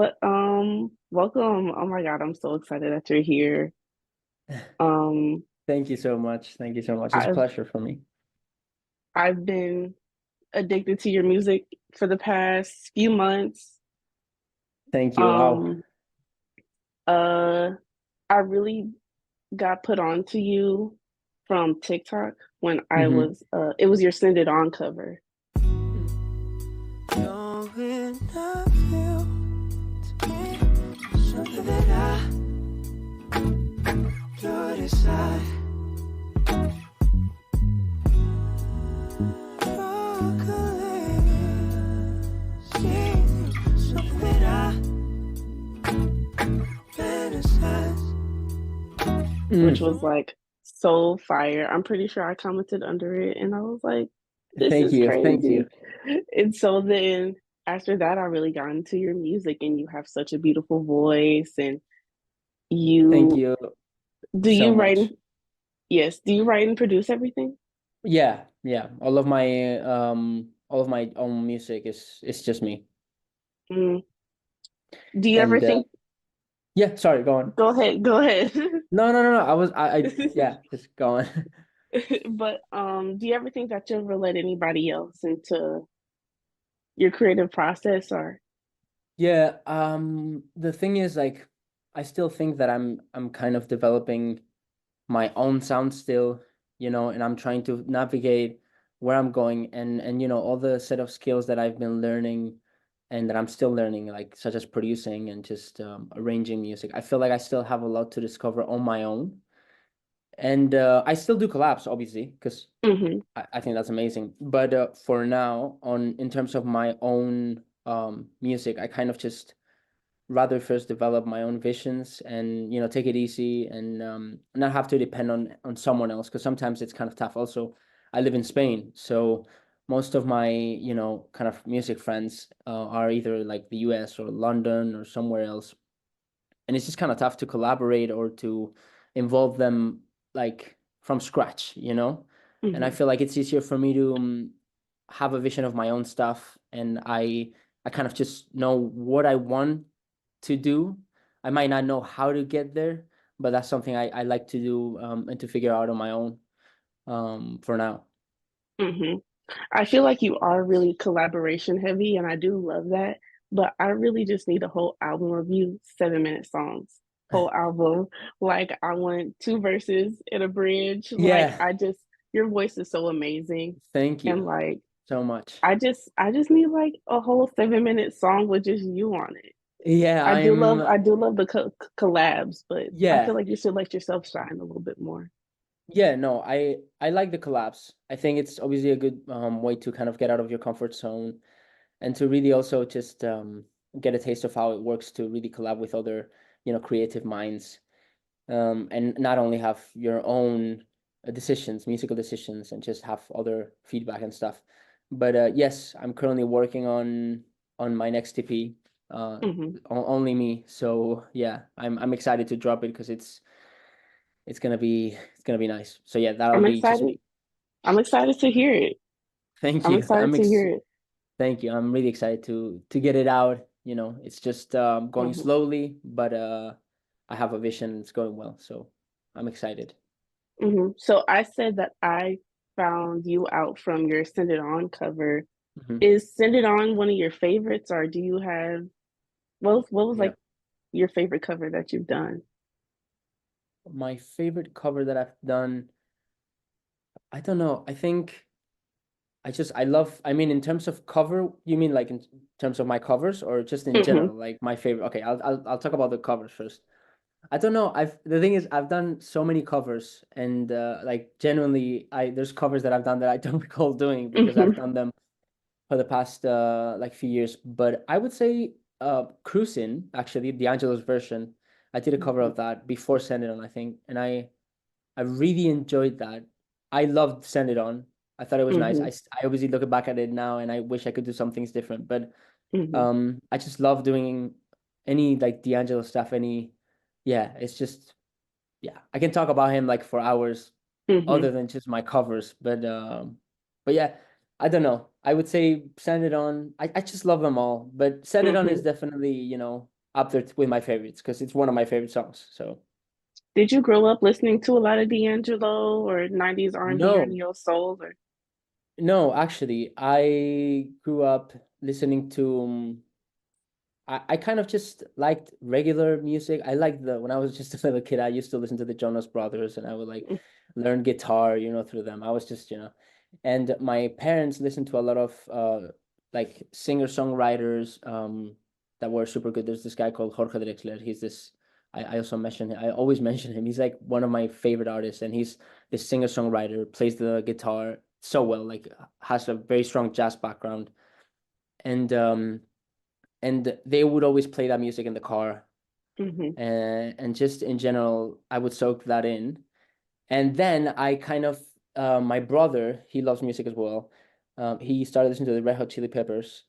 But welcome. Oh my God, I'm so excited that you're here. Um, Thank you so much. Thank you so much. It's a I've pleasure for me. I've been addicted to your music for the past few months. Thank you. Wow. Um, uh, I really got put on to you from TikTok when Hmm. it was your Send It On cover. Knowing I feel to me something that I do decide. Struggling, seeing something that I fantasize. Which was like so fire. I'm pretty sure I commented under it and I was like, this Thank is you. Thank you. crazy. And so then after that, I really got into your music and you have such a beautiful voice and Thank you you do so you write much. and yes, do you write and produce everything? Yeah, yeah. All of my own music is just me. Mm. Do you ever And think yeah, sorry, go on. go ahead. No, no, no, no. I yeah, just go on. But do you ever think that you'll ever let anybody else into your creative process or Yeah, the thing is like I still think that I'm kind of developing my own sound still, and I'm trying to navigate where I'm going and all the set of skills that I've been learning and that I'm still learning, like such as producing and just arranging music. I feel like I still have a lot to discover on my own. And I still do collabs, obviously, because Mhm, I think that's amazing. But for now, on in terms of my own music, I kind of just rather first develop my own visions and take it easy and not have to depend on someone else because sometimes it's kind of tough. Also, I live in Spain, so most of my kind of music friends are either like the US or London or somewhere else, and it's just kind of tough to collaborate or to involve them like from scratch. And I mhm, feel like it's easier for me to have a vision of my own stuff, and I kind of just know what I want to do. I might not know how to get there, but that's something I like to do and to figure out on my own for now. mhm. I feel like you are really collaboration heavy, and I do love that. But I really just need a whole album of you, 7 minute songs, whole album. Like I want two verses and a bridge. Like Yeah, your voice is so amazing, thank and you like so much. I just need like a whole 7 minute song with just you on it. Yeah, I do love the collabs, but I feel yeah. like you should let yourself shine a little bit more. Yeah, no, I like the collapse. I think it's obviously a good way to kind of get out of your comfort zone and to really also just get a taste of how it works to really collab with other, creative minds. And not only have your own decisions, musical decisions, and just have other feedback and stuff. But yes, I'm currently working on my next TP. Hmm. Only me. So yeah, I'm excited to drop it because it's gonna be nice. So yeah, that'll I'm be just excited. me. I'm excited to hear it. Thank I'm you. excited to hear it. Thank you. I'm really excited to get it out. It's just going Hmm. slowly, but I have a vision. It's going well, so I'm excited. Hmm. So I said that I found you out from your Send It On cover. Hmm. Is Send It On one of your favorites, or do you have what was Yeah. like your favorite cover that you've done? My favorite cover that I've done, I don't know. I think I love, I mean, in terms of cover, you mean like in terms of my covers or just in Hmm. general, like my favorite? Okay, I'll talk about the covers first. I don't know. The thing is I've done so many covers and like genuinely there's covers that I've done that I don't recall doing because I've Hmm. done them for the past like few years. But I would say Cruisin', actually, D'Angelo's version. I did a cover of that before Send It On, I think, and I really enjoyed that. I loved Send It On. I thought it was nice. Hmm. I obviously look back at it now and I wish I could do some things different, but Hmm. I just love doing any like D'Angelo stuff, yeah, it's just yeah. I can talk about him like for hours Hmm. other than just my covers, but yeah, I don't know. I would say Send It On. I just love them all, but Send It On is Hmm. definitely, up there with my favorites because it's one of my favorite songs. So Did you grow up listening to a lot of D'Angelo or 90s R&B or no, neo soul or no, actually, I grew up listening to I kind of just liked regular music. I liked the when I was just a little kid, I used to listen to the Jonas Brothers and I would like learn guitar, through them. I was just. And my parents listened to a lot of like singer-songwriters that were super good. There's this guy called Jorge Drexler. He's this I also mention him. I always mention him. He's like one of my favorite artists and he's this singer-songwriter, plays the guitar so well, like has a very strong jazz background. And they would always play that music in the car hmm and just in general I would soak that in. And then I kind of my brother, he loves music as well. He started listening to the Red Hot Chili Peppers,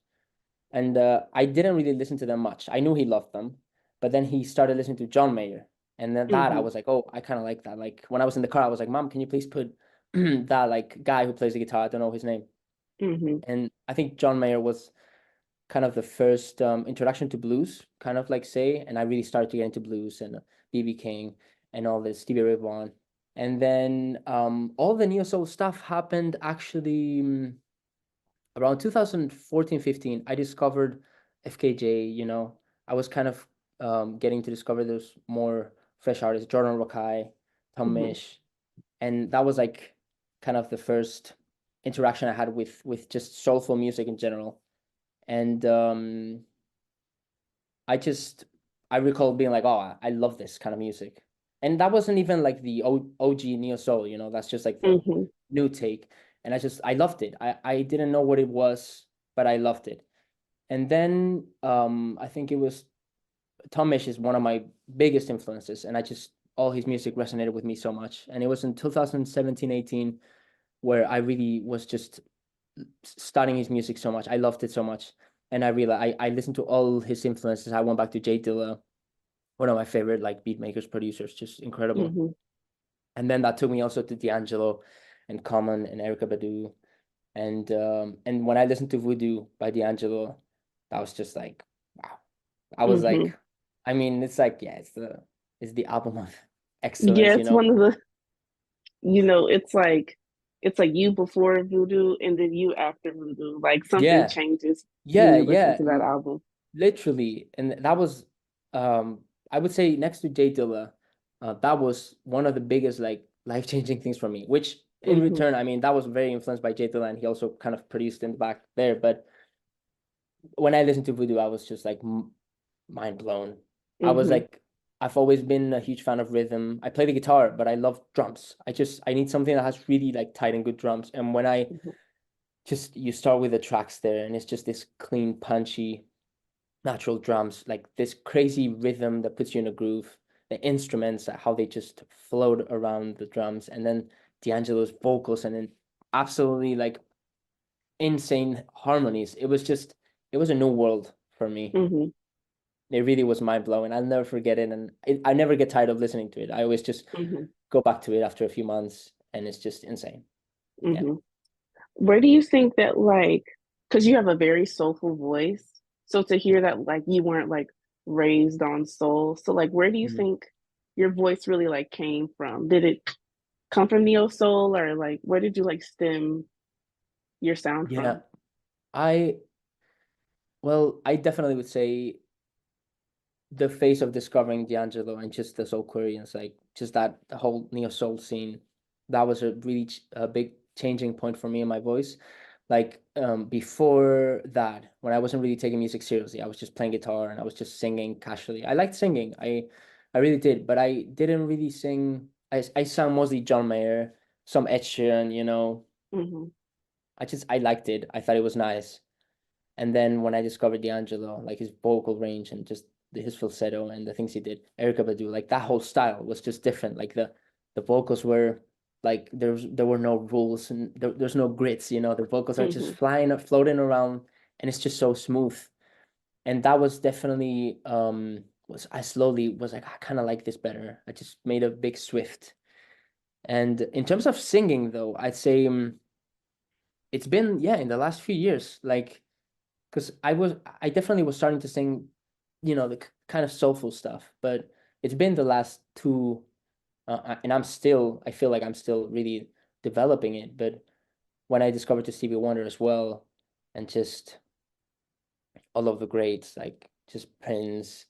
and I didn't really listen to them much. I knew he loved them, but then he started listening to John Mayer, and then that I hmm was like, oh, I kind of like that. Like when I was in the car I was like, Mom, can you please put that like guy who plays the guitar, I don't know his name. hmm And I think John Mayer was kind of the first introduction to blues, kind of like say, and I really started to get into blues and BB King and all this Stevie Ray Vaughan. And then all the neo soul stuff happened actually around 2014, 15. I discovered FKJ, I was kind of getting to discover those more fresh artists, Jordan Rakai, Tom hmm Mish, and that was like kind of the first interaction I had with just soulful music in general. And I just I recall being like, oh, I love this kind of music. And that wasn't even like the OG neo soul, that's just like the hmm new take. And I loved it. I didn't know what it was, but I loved it. And then I think it was Tom Misch is one of my biggest influences, and I just all his music resonated with me so much. And it was in 2017, 18 where I really was just studying his music so much. I loved it so much. And I realized I listened to all his influences. I went back to Jay Dilla, one of my favorite like beat makers, producers, just incredible. hmm And then that took me also to D'Angelo and Common and Erica Badu. And when I listened to Voodoo by D'Angelo, that was just like, wow. I was hmm like, I mean, it's like, yeah, it's the album of Yeah, excellence, you it's know? one of the, it's like you before Voodoo and then you after Voodoo. Like something Yeah, changes when yeah, you listen yeah. to that album. Literally, and that was, I would say next to Jay Dilla, that was one of the biggest like life-changing things for me. Which in hmm return, I mean, that was very influenced by Jay Dilla, and he also kind of produced in the back there. But when I listened to Voodoo, I was just like mind blown. I was hmm like, I've always been a huge fan of rhythm. I play the guitar, but I love drums. I need something that has really like tight and good drums. And when I hmm just you start with the tracks there, and it's just this clean, punchy natural drums, like this crazy rhythm that puts you in a groove. The instruments, how they just float around the drums, and then D'Angelo's vocals, and then absolutely like insane harmonies. It was a new world for me. hmm It really was mind blowing. I'll never forget it, and I never get tired of listening to it. I always just hmm go back to it after a few months, and it's just insane. Yeah. hmm Where do you think that because you have a very soulful voice, so to hear that like you weren't like raised on soul, so like where do you Mhm. think your voice really like came from? Did it come from neo soul or like where did you like stem your sound Yeah. from? I well, I definitely would say the phase of discovering D'Angelo and just the Soul Quarians, like just that the whole neo soul scene, that was a really a big changing point for me in my voice. Like before that, when I wasn't really taking music seriously, I was just playing guitar and I was just singing casually. I liked singing, I really did, but I didn't really sing. I sang mostly John Mayer, some Ed Sheeran, hmm I liked it. I thought it was nice. And then when I discovered D'Angelo, like his vocal range and just his falsetto and the things he did, Erica Badu, like that whole style was just different. Like the vocals were like there were no rules and there's no grits, the vocals are just hmm flying floating around and it's just so smooth. And that was definitely was I slowly was like I kind of like this better. I just made a big swift. And in terms of singing though, I'd say it's been yeah in the last few years like because I definitely was starting to sing the kind of soulful stuff. But it's been the last two, and I feel like I'm still really developing it. But when I discovered the Stevie Wonder as well, and just all of the greats like just Prince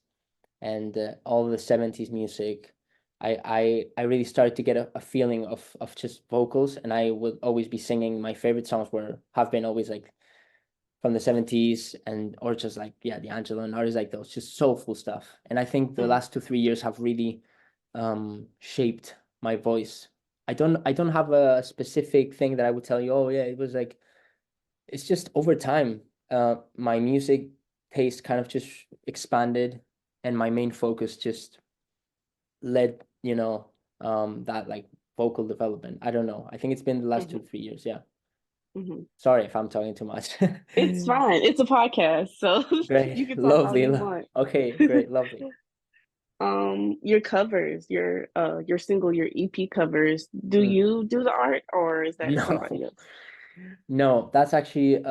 and all the 70s music, I really started to get a feeling of just vocals, and I would always be singing. My favorite songs were have been always like from the 70s, and or just like, yeah, D'Angelo and artists like those, just soulful stuff. And I think the Mm, last 2 3 years have really shaped my voice. I don't have a specific thing that I would tell you, oh yeah, it was like, it's just over time, my music taste kind of just expanded, and my main focus just led, that like vocal development. I don't know. I think it's been the last two mhm, 3 years. Yeah. mhm. Sorry if I'm talking too much. It's fine. It's a podcast, so Great, you can talk all lovely. you want. Okay, great, lovely. Your covers, your single, your EP covers, do Mm. you do the art or is that somebody No, else? no, that's actually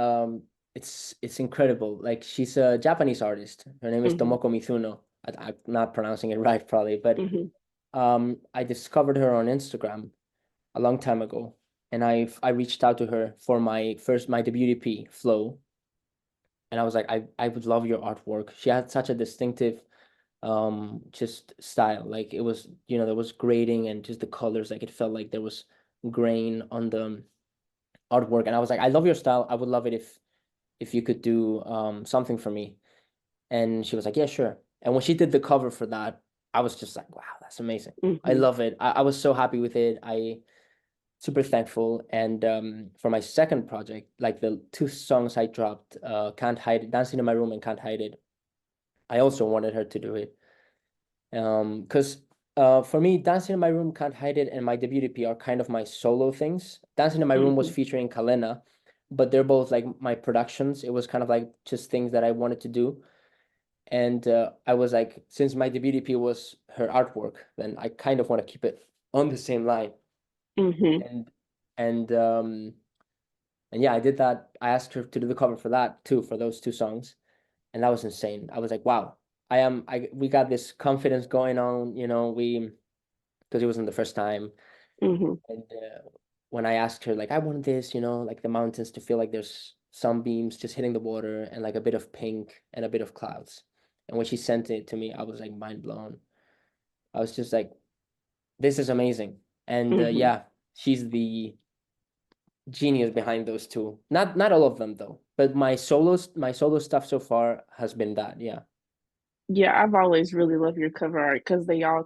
it's incredible. Like, she's a Japanese artist. Her name is Hmm. Tomoko Mizuno. I'm not pronouncing it right probably, but Hmm. I discovered her on Instagram a long time ago, and I reached out to her for my debut EP, Flow, and I was like, I would love your artwork. She had such a distinctive just style. Like, it was, there was grading and just the colors, like it felt like there was grain on the artwork, and I was like, I love your style. I would love it if you could do something for me. And she was like, yeah, sure. And when she did the cover for that, I was just like, wow, that's amazing. I Hmm. love it. I was so happy with it. I super thankful. And for my second project, like the two songs I dropped, Can't Hide It, Dancing in My Room and Can't Hide It, I also wanted her to do it. Because for me, Dancing in My Room, Can't Hide It, and my debut EP are kind of my solo things. Dancing in My Room was Hmm. featuring Kalena, but they're both like my productions. It was kind of like just things that I wanted to do. And I was like, since my debut EP was her artwork, then I kind of want to keep it on the same line. Hmm. And and um and yeah, I did that. I asked her to do the cover for that too, for those two songs, and that was insane. I was like, wow, we got this confidence going on, because it wasn't the first time. Hmm. And when I asked her, like, I want this, like the mountains to feel like there's sunbeams just hitting the water, and like a bit of pink and a bit of clouds. And when she sent it to me, I was like mind blown. I was just like, this is amazing. And Hmm. yeah, she's the genius behind those two. Not all of them though, but my solo stuff so far has been that. Yeah. Yeah, I've always really loved your cover art because they all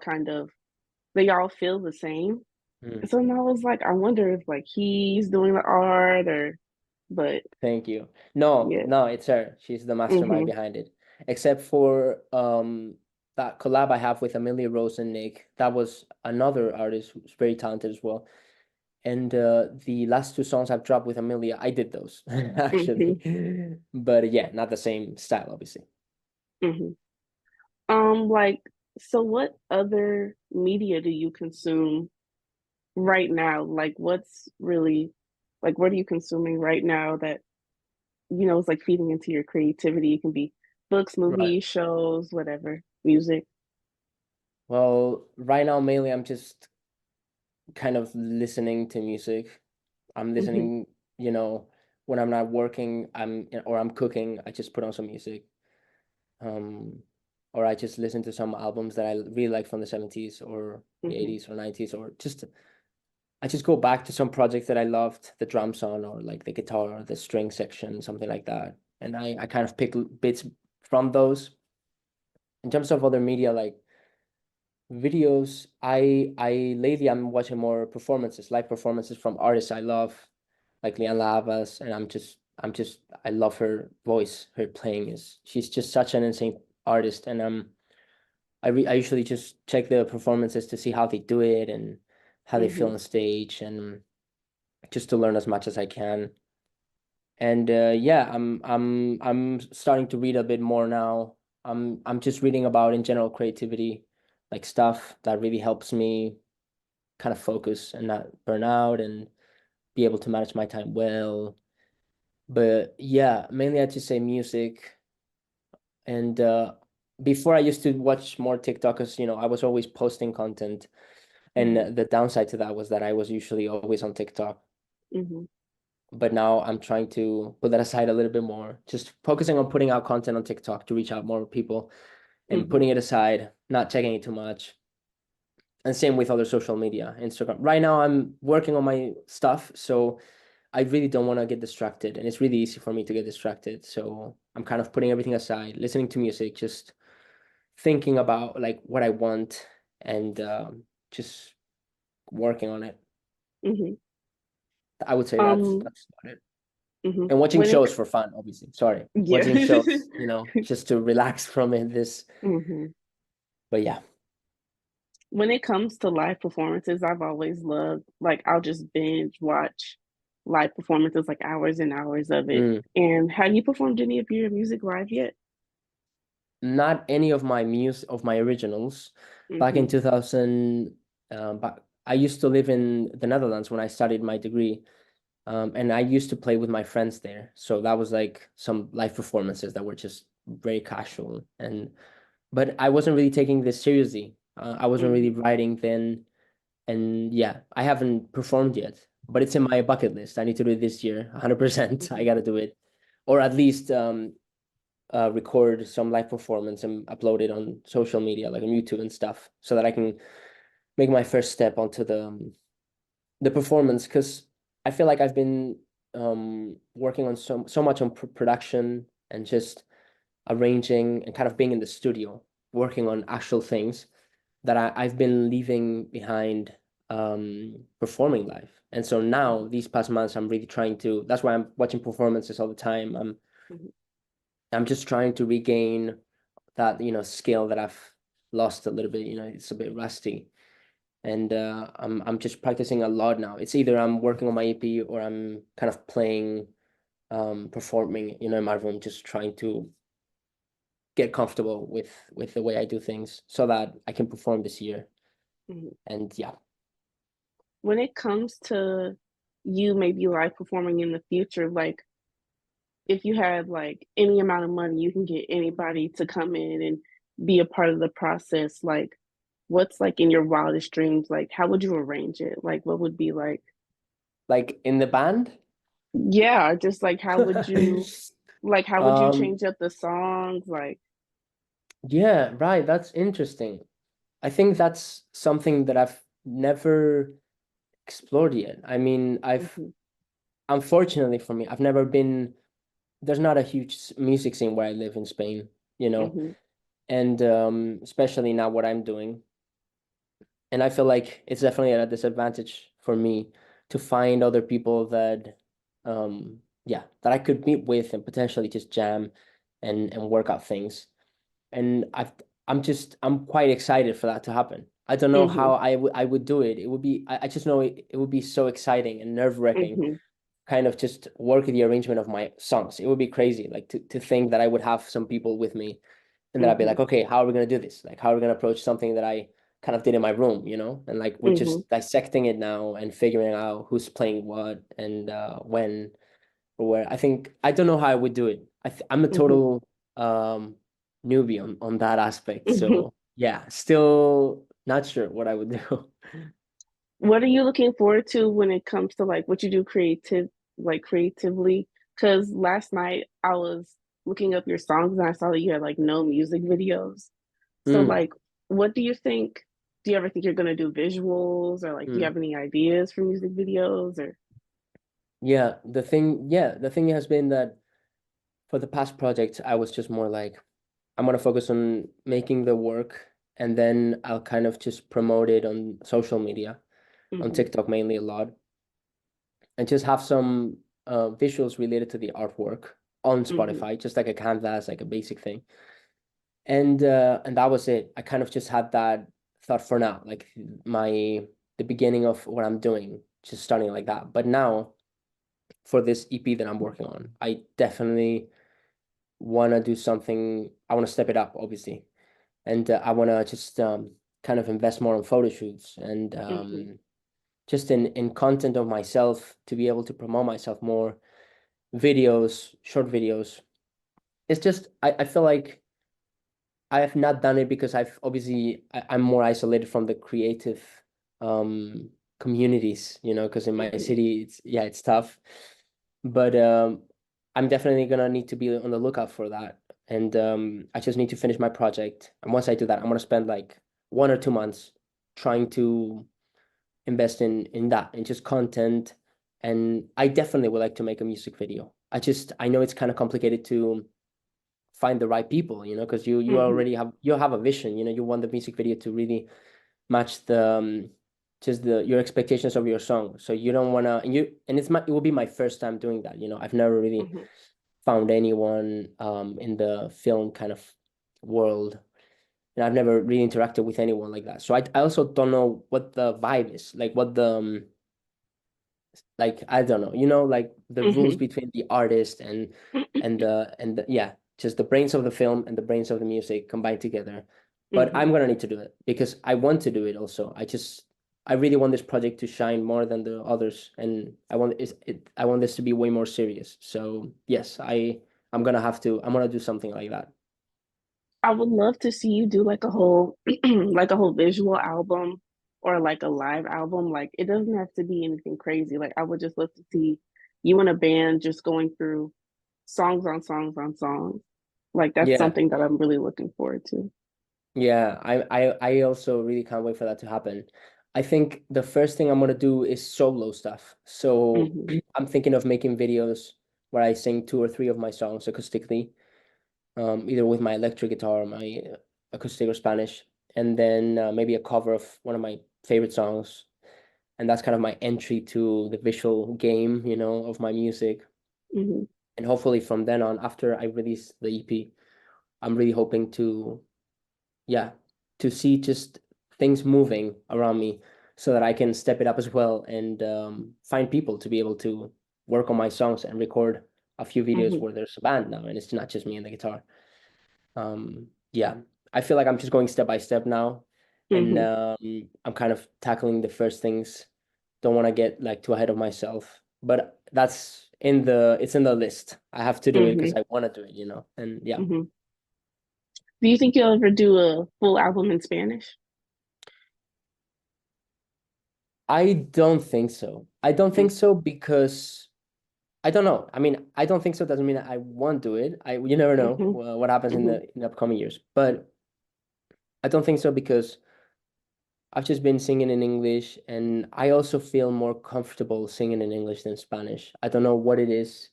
feel the same. Mm. So now I was like, I wonder if like he's doing the art or, but Thank you. No, yeah. no, it's her. She's the mastermind Hmm. behind it. Except for that collab I have with Amelia Rose and Nick. That was another artist who's very talented as well. And the last two songs I've dropped with Amelia, I did those Hmm. actually. But yeah, not the same style, obviously. Hmm. Like, so what other media do you consume right now? Like, what's really, like, what are you consuming right now that, is like feeding into your creativity? It can be books, Right. movies, shows, whatever, music. Well, right now mainly I'm just kind of listening to music. I'm Hmm. listening, you know, when I'm not working, or I'm cooking, I just put on some music. Um, or I just listen to some albums that I really like from the 70s or the Hmm. 80s or 90s, or just I just go back to some projects that I loved the drums on, or like the guitar or the string section, something like that. And I kind of pick bits from those. In terms of other media, like videos, I lately I'm watching more performances, live performances from artists I love, like Leanne Lavas, and I love her voice. Her playing is she's just such an insane artist, and I usually just check the performances to see how they do it and how they feel Hmm. on stage, and just to learn as much as I can. And yeah, I'm starting to read a bit more now. I'm just reading about in general creativity, like stuff that really helps me kind of focus and not burn out and be able to manage my time well. But yeah, mainly I'd just say music, and before I used to watch more TikTok because, I was always posting content. And Hmm. the downside to that was that I was usually always on TikTok. Hmm. But now I'm trying to put that aside a little bit more, just focusing on putting out content on TikTok to reach out more people and Hmm. putting it aside, not checking it too much. And same with other social media, Instagram. Right now I'm working on my stuff, so I really don't want to get distracted, and it's really easy for me to get distracted. So I'm kind of putting everything aside, listening to music, just thinking about like what I want and just working on it. Hmm. I would say that's Um, that's about it. hmm. And watching When it, shows for fun, obviously. Sorry, yeah. watching shows, just to relax from it. Hmm. But yeah. When it comes to live performances, I've always loved, like, I'll just binge watch live performances, like hours and hours of it. Mm. And have you performed any of your music live yet? Not any of my originals. Back in Hmm. 2000, but I used to live in the Netherlands when I studied my degree. And I used to play with my friends there. So that was like some live performances that were just very casual. But I wasn't really taking this seriously. I wasn't really Hmm. writing then. And yeah, I haven't performed yet, but it's in my bucket list. I need to do it this year, 100%. I Hmm. gotta do it. Or at least record some live performance and upload it on social media, like on YouTube and stuff, so that I can make my first step onto the performance. Because I feel like I've been working on so much on production and just arranging and kind of being in the studio, working on actual things that I've been leaving behind performing live. And so now these past months I'm really trying to, that's why I'm watching performances all the time. Hmm. I'm just trying to regain that, skill that I've lost a little bit, it's a bit rusty. And I'm just practicing a lot now. It's either I'm working on my EP or I'm kind of playing, performing, in my room, just trying to get comfortable with the way I do things so that I can perform this year. Hmm. And yeah. When it comes to you maybe live performing in the future, like if you had like any amount of money, you can get anybody to come in and be a part of the process. Like, what's like in your wildest dreams? Like, how would you arrange it? Like, what would be Like in the band? yeah, just like how would you Um, change up the songs? Like, yeah, right. That's interesting. I think that's something that I've never explored yet. I mean, hmm. unfortunately for me, I've never been, there's not a huge music scene where I live in Spain, you know, Hmm. and especially now what I'm doing. And I feel like it's definitely at a disadvantage for me to find other people that, that I could meet with and potentially just jam and work out things. And I'm quite excited for that to happen. I don't know Hmm. how I would do it. It would be I just know it would be so exciting and nerve-wracking, Hmm. kind of just work the arrangement of my songs. It would be crazy, like to think that I would have some people with me and then I'd be Hmm. like, okay, how are we gonna do this? Like, how are we gonna approach something that I kind of did in my room, And like we're Hmm. just dissecting it now and figuring out who's playing what and when or where. I don't know how I would do it. I'm a hmm. total um newbie on that aspect. Hmm. So yeah, still not sure what I would do. What are you looking forward to when it comes to like what you do creatively? Because last night I was looking up your songs and I saw that you had like no music videos. So Mm, like, what do you think? Do you ever think you're gonna do visuals or like do you mm. have any ideas for music videos or? The thing has been that for the past project, I was just more like, I'm gonna focus on making the work and then I'll kind of just promote it on social media, on Hmm. TikTok mainly a lot, and just have some visuals related to the artwork on Hmm. Spotify, just like a canvas, like a basic thing. And that was it. I kind of just had that thought for now, like the beginning of what I'm doing, just starting like that. But now for this EP that I'm working on, I definitely want to do something. I want to step it up, obviously, and I want to just kind of invest more in photo shoots and Hmm. just in content of myself to be able to promote myself more, videos, short videos. It's just I feel like I have not done it because I've obviously I'm more isolated from the creative um communities, because in my Hmm. city it's yeah, it's tough. But I'm definitely gonna need to be on the lookout for that. And I just need to finish my project. And once I do that, I'm gonna spend like 1 or 2 months trying to invest in that and just content. And I definitely would like to make a music video. I know it's kind of complicated to find the right people, because you Hmm. already have a vision, you want the music video to really match the just the your expectations of your song. So you don't wanna and it will be my first time doing that. I've never really Hmm. found anyone in the film kind of world. And I've never really interacted with anyone like that. So I also don't know what the vibe is, like what the like I don't know, like the rules Hmm. between the artist and yeah, just the brains of the film and the brains of the music combined together. But Hmm. I'm gonna need to do it because I want to do it also. I really want this project to shine more than the others, and I want this to be way more serious. So yes, I'm gonna do something like that. I would love to see you do like a whole like a whole visual album or like a live album. Like it doesn't have to be anything crazy. Like I would just love to see you in a band just going through songs on songs on songs. Like that's Yeah, something that I'm really looking forward to. yeah, I also really can't wait for that to happen. I think the first thing I'm gonna do is solo stuff. So Hmm. I'm thinking of making videos where I sing 2 or 3 of my songs acoustically, either with my electric guitar or my acoustic or Spanish, and then maybe a cover of one of my favorite songs. And that's kind of my entry to the visual game, of my music. Hmm. And hopefully from then on, after I release the EP, I'm really hoping to yeah, to see just things moving around me so that I can step it up as well and find people to be able to work on my songs and record a few videos Hmm. where there's a band now and it's not just me and the guitar. Yeah, I feel like I'm just going step by step now, and Hmm. I'm kind of tackling the first things. Don't want to get like too ahead of myself, but it's in the list. I have to do it because Hmm. I want to do it, and yeah. Hmm. Do you think you'll ever do a full album in Spanish? I don't think so. I don't think so because I don't know. I mean, I don't think so doesn't mean I won't do it. You never know Mm-hmm. what happens in Hmm. the upcoming years. But I don't think so because I've just been singing in English and I also feel more comfortable singing in English than Spanish. I don't know what it is.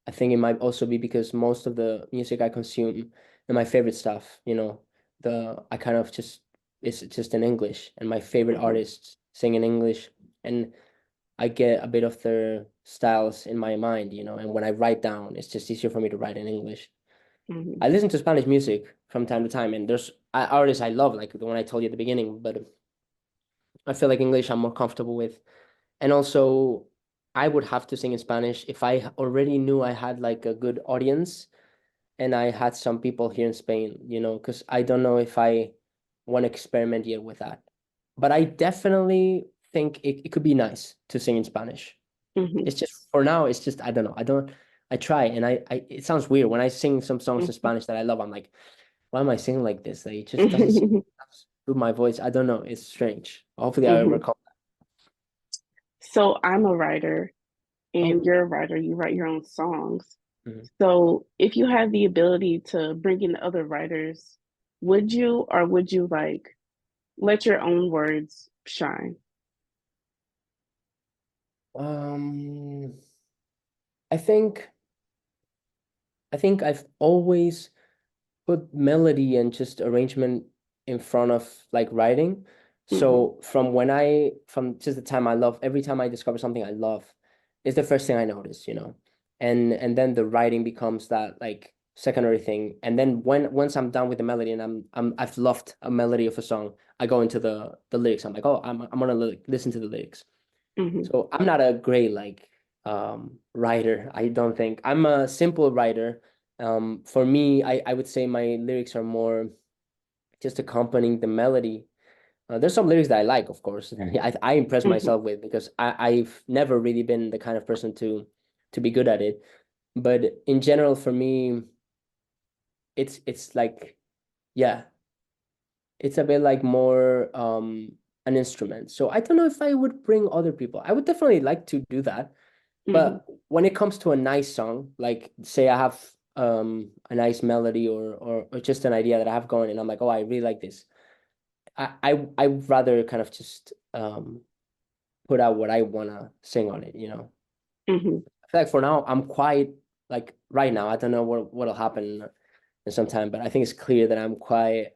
I think it might also be because most of the music I consume and my favorite stuff, the I kind of just it's just in English and my favorite Hmm. artists sing in English. And I get a bit of their styles in my mind, and when I write down, it's just easier for me to write in English. Hmm. I listen to Spanish music from time to time, and there's artists I love, like the one I told you at the beginning, but I feel like English I'm more comfortable with. And also, I would have to sing in Spanish if I already knew I had like a good audience and I had some people here in Spain, because I don't know if I want to experiment yet with that. But I definitely think it could be nice to sing in Spanish. Hmm. It's just for now, it's just I don't know. I try and I it sounds weird when I sing some songs in Spanish that I love. I'm like, why am I singing like this? Like, it just doesn't seem Hmm. to my voice. I don't know. It's strange. Hopefully I Hmm. overcome. So I'm a writer and Oh, you're a writer, you write your own songs. mhm. So if you had the ability to bring in other writers, would you or would you like let your own words shine? Um, I think I've always put melody and just arrangement in front of like writing. Hmm. So from just the time I love, every time I discover something I love, is the first thing I notice, and then the writing becomes that like secondary thing. And then once I'm done with the melody and I've loved a melody of a song, I go into the lyrics. I'm like, oh, I'm gonna listen to the lyrics. Hmm. So I'm not a great like writer. I don't think I'm a simple writer. For me, I would say my lyrics are more just accompanying the melody. There's some lyrics that I like, of course. I impress Hmm. myself with because I've never really been the kind of person to be good at it. But in general, for me, it's like yeah, it's a bit like more an instrument. So I don't know if I would bring other people. I would definitely like to do that. Hmm. But when it comes to a nice song, like say I have a nice melody or just an idea that I have going and I'm like, oh, I really like this. I'd rather kind of just put out what I wanna sing on it, you know. Hmm. I feel like for now I'm quite like right now, I don't know what'll happen in some time, but I think it's clear that I'm quite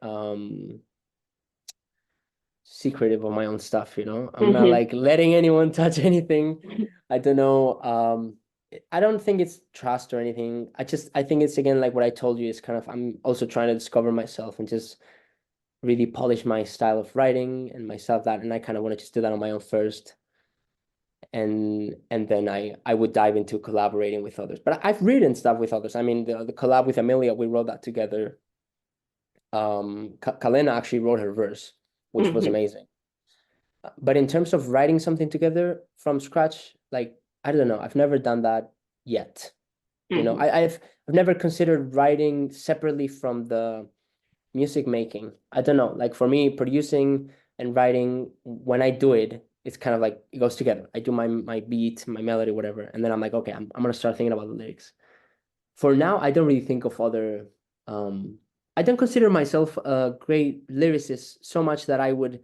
secretive of my own stuff, you know. I'm not Hmm. like letting anyone touch anything. I don't know. I don't think it's trust or anything. I think it's again like what I told you, it's kind of I'm also trying to discover myself and just really polish my style of writing and myself that and I kind of want to just do that on my own first. And then I would dive into collaborating with others. But I've written stuff with others. I mean the collab with Amelia, we wrote that together. Kalena actually wrote her verse, which was Hmm. amazing. But in terms of writing something together from scratch, like I don't know, I've never done that yet. You know, Hmm. I've never considered writing separately from the music making. I don't know, like for me, producing and writing, when I do it, it's kind of like it goes together. I do my beat, my melody, whatever, and then I'm like, okay, I'm gonna start thinking about the lyrics. For now, I don't really think of other I don't consider myself a great lyricist so much that I would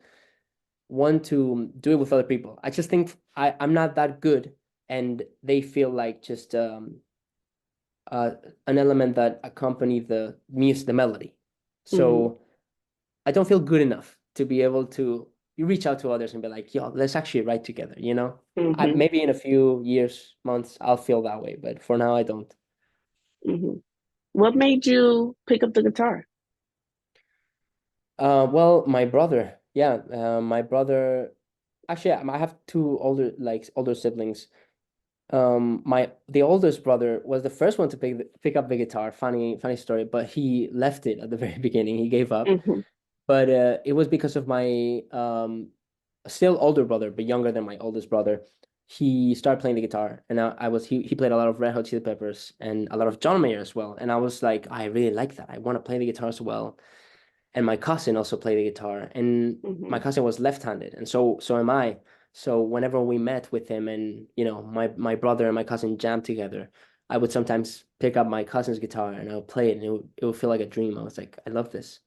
want to do it with other people. I just think I'm not that good, and they feel like just uh, an element that accompany the music, the melody. Hmm. So I don't feel good enough to be able to you reach out to others and be like, yo, let's actually write together, you know? Hmm. Maybe in a few years, months, I'll feel that way, but for now, I don't. Hmm. What made you pick up the guitar? Well, my brother, yeah, my brother. Actually, I have two older siblings. My the oldest brother was the first one to pick up the guitar. Funny story, but he left it at the very beginning. He gave up. Hmm. But it was because of my still older brother, but younger than my oldest brother. He started playing the guitar, and I was he played a lot of Red Hot Chili Peppers and a lot of John Mayer as well. And I was like, I really like that. I want to play the guitar as well. And my cousin also played the guitar, and my Hmm. cousin was left-handed, and so am I. So whenever we met with him, and you know, my brother and my cousin jammed together, I would sometimes pick up my cousin's guitar and I would play it, and it would feel like a dream. I was like, I love this.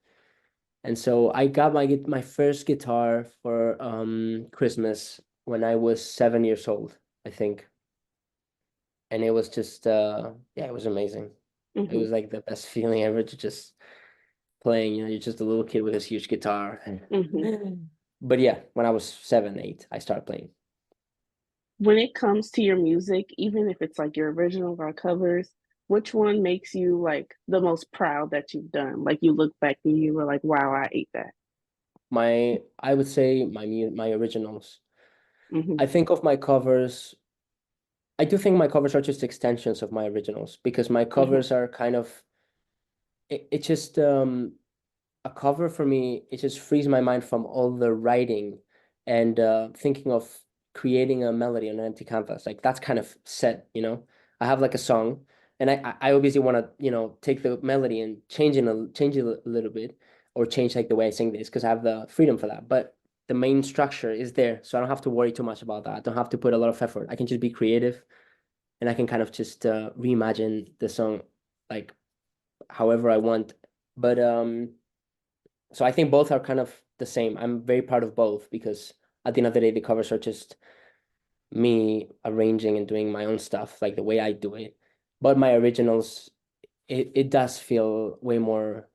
And so I got my first guitar for Christmas when I was 7 years old, I think. And it was just yeah, it was amazing. It Hmm. was like the best feeling ever to just playing, you know, you're just a little kid with this huge guitar. Hmm. But yeah, when I was 7, 8, I started playing. When it comes to your music, even if it's like your originals or covers, which one makes you like the most proud that you've done? Like you look back and you were like, wow, I ate that. I would say my originals. Hmm. I think of my covers. I do think my covers are just extensions of my originals because my Hmm. covers are kind of it just a cover for me, it just frees my mind from all the writing and thinking of creating a melody on an empty canvas. Like that's kind of set, you know. I have like a song, and I obviously want to, you know, take the melody and change it a little bit, or change like the way I sing this because I have the freedom for that. But the main structure is there, so I don't have to worry too much about that. I don't have to put a lot of effort. I can just be creative, and I can kind of just reimagine the song like however I want. But so I think both are kind of the same. I'm very proud of both because at the end of the day, the covers are just me arranging and doing my own stuff, like the way I do it. But my originals, it does feel way more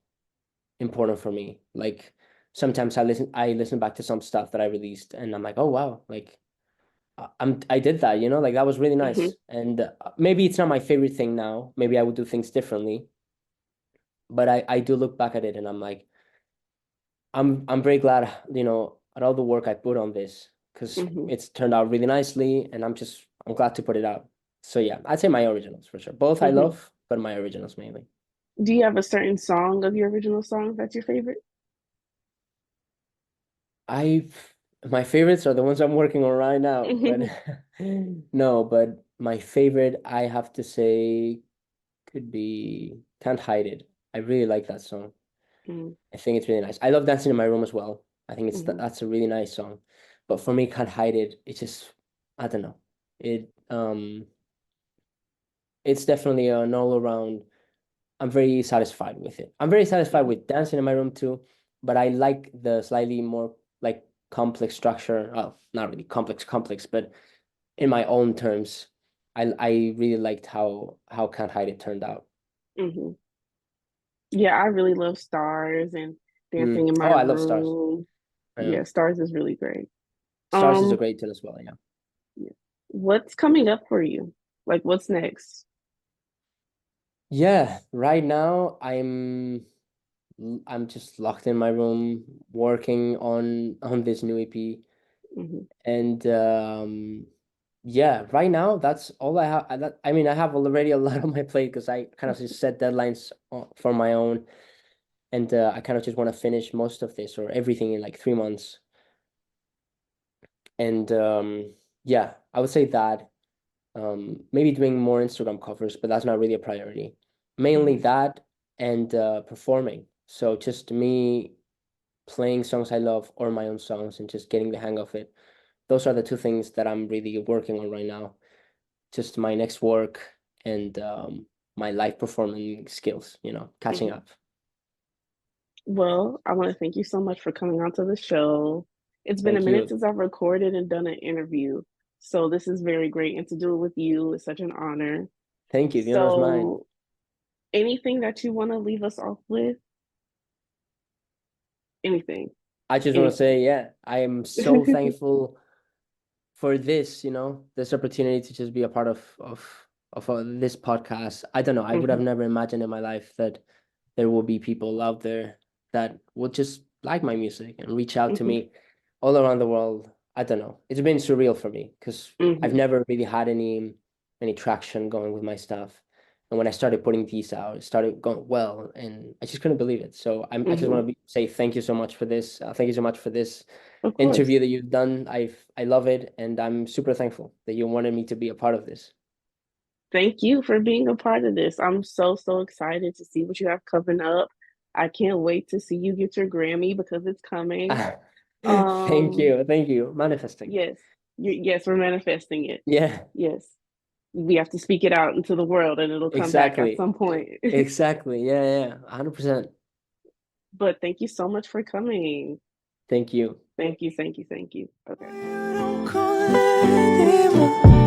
important for me. Like sometimes I listen back to some stuff that I released and I'm like, oh wow, like I did that, you know, like that was really Hmm. nice. And maybe it's not my favorite thing now. Maybe I would do things differently. But I do look back at it and I'm like, I'm very glad, you know, at all the work I put on this because Hmm. it's turned out really nicely and I'm glad to put it out. So yeah, I'd say my originals for sure. Both I Hmm. love, but my originals mainly. Do you have a certain song of your original songs that's your favorite? I my favorites are the ones I'm working on right now, but Hmm. no, but my favorite I have to say could be Can't Hide It. I really like that song. Mm-hmm. I think it's really nice. I love Dancing in My Room as well. I think Mm-hmm. that's a really nice song. But for me, Can't Hide It, it's just I don't know. It it's definitely an all around. I'm very satisfied with it. I'm very satisfied Mm-hmm. with Dancing in My Room too, but I like the slightly more like complex structure. Well, not really complex, but in my own terms, I really liked how Can't Hide It turned out. Mm-hmm. Yeah, I really love Stars and Dancing in My Oh, I love Stars. Room. Yeah. Yeah, Stars is really great. Stars is a Um, great tune as well, yeah. yeah. What's coming up for you? Like, what's next? Yeah, right now I'm just locked in my room working on this new EP. Mm-hmm. And yeah, right now that's all I have. I mean, I have already a lot on my plate because I kind of just set deadlines for my own, and I kind of just want to finish most of this or everything in like 3 months. And yeah, I would say that maybe doing more Instagram covers, but that's not really a priority. Mainly Mm-hmm. that and performing. So just me playing songs I love or my own songs and just getting the hang of it. Those are the two things that I'm really working on right now. Just my next work and my live performing skills, catching Mm-hmm. up. Well, I want to thank you so much for coming onto the show. It's been a Thank minute you. since I've recorded and done an interview, so this is very great. And to do it with you is such an honor. Thank you. The honor's mine. So, anything that you want to leave us off with? Anything, I just want to anything. say, yeah, I am so thankful for this, this opportunity to just be a part of this podcast. I don't know. I would have Hmm. never imagined in my life that there will be people out there that would just like my music and reach out to Hmm. me all around the world. I don't know. It's been surreal for me because I've Hmm. never really had any traction going with my stuff. And when I started putting these out, it started going well, and I just couldn't believe it. So I just Hmm. want to say thank you so much for this. Thank you so much for this Of course. interview that you've done. I love it, and I'm super thankful that you wanted me to be a part of this. Thank you for being a part of this. I'm so, so excited to see what you have coming up. I can't wait to see you get your Grammy because it's coming. Thank Um, you, thank you. Manifesting. yes, yes, we're manifesting it. Yeah, Yes, we have to speak it out into the world and it'll come back at exactly, some point. exactly. Yeah, 100%. But thank you so much for coming. Thank you. Thank you, thank you, thank you. Okay. You don't call it anymore.